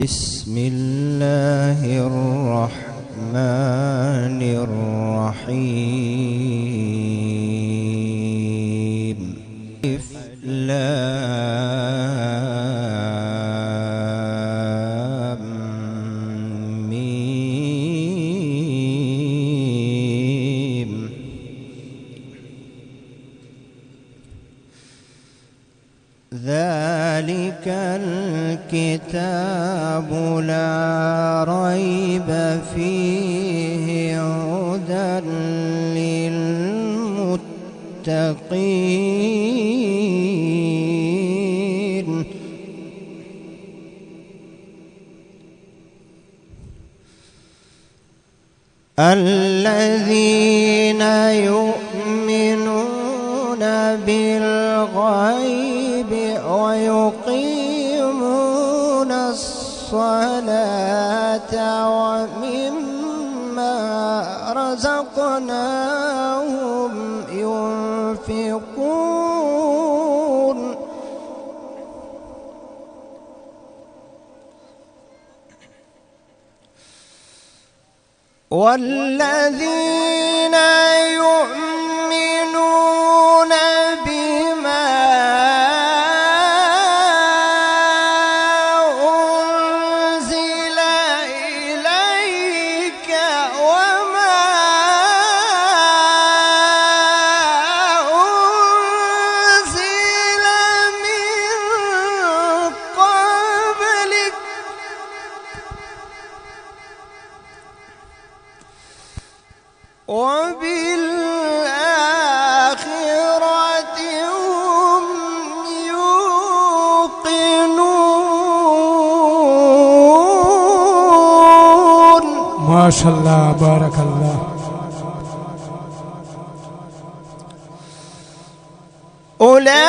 بسم الله الرحمن الرحيم. ألف لام ميم. ذلك الكتاب لا ريب فيه هدى للمتقين. الذين يؤمنون بالغيب ويقيمون الصلاة ومما رزقناهم ينفقون. والذين يؤمنون بما أنزل إليك وما أنزل من قبلك وبالآخرة هم يوقنون. ما شاء الله بارك الله. أولئك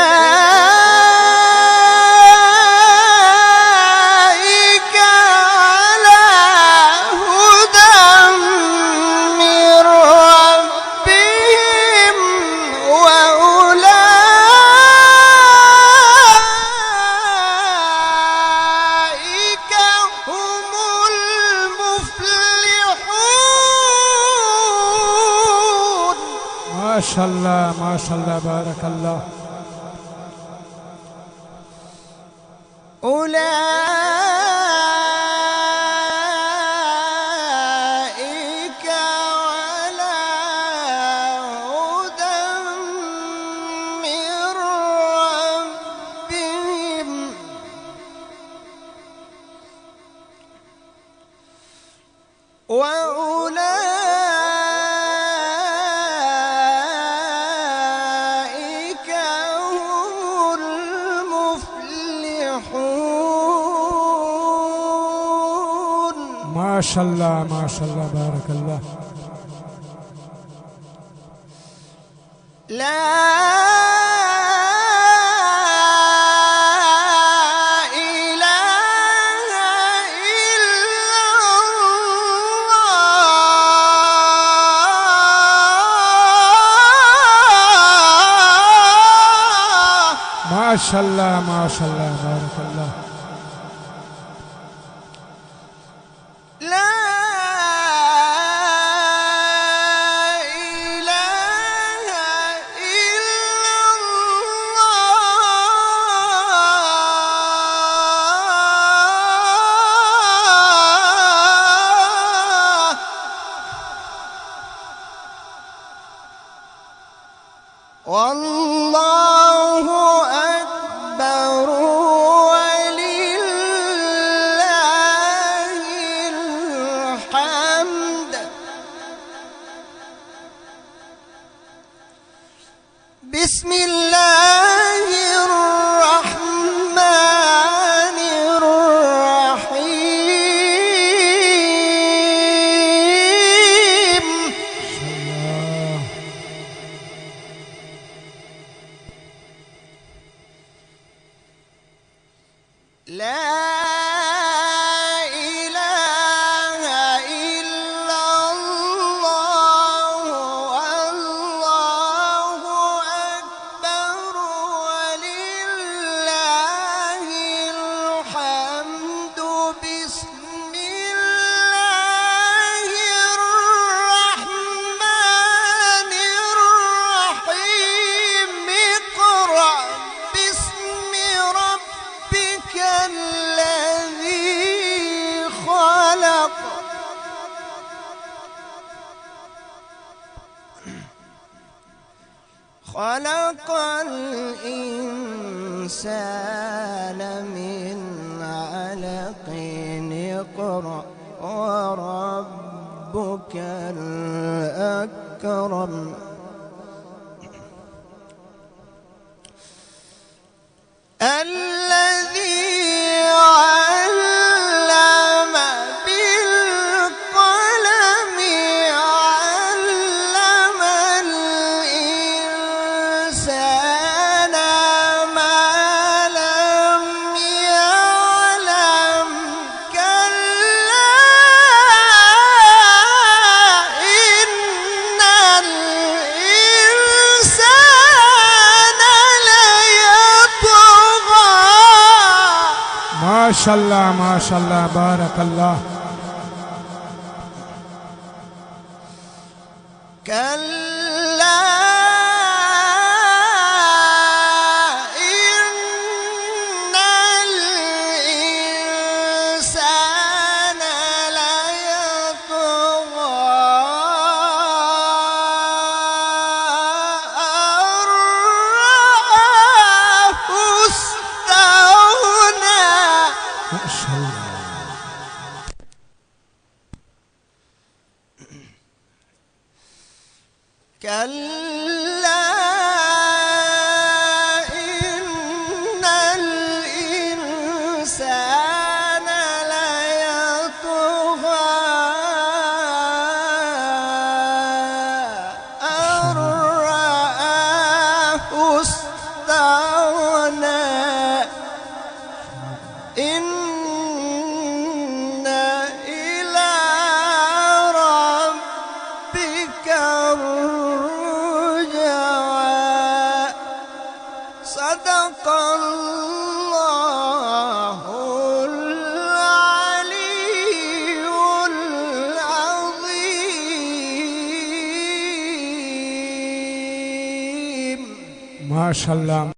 على هدى من ربهم وأولئك هم المفلحون. ما شاء الله ما شاء الله بارك الله. أولئك على هدى من ربهم وأولئك هم المفلحون. ما شاء الله ما شاء الله بارك الله. لا إله إلا الله. ما شاء الله ما شاء الله بارك الله. لا إله إلا الله. والله أكبر خلق الإنسان من علق اقرأ وربك الأكرم الذي علم بالقلم علم الإنسان ما لم يعلم كلا إن الإنسان ليطغى. ما شاء الله ما شاء الله بارك الله. كلا إن الإنسان ليطغى أن رآه استغنى. ما شاء الله. كلا إن الإنسان ليطغى أن رآه استغنى إن إلى ربك الرجعى. صدق الله العلي العظيم. ما شاء الله.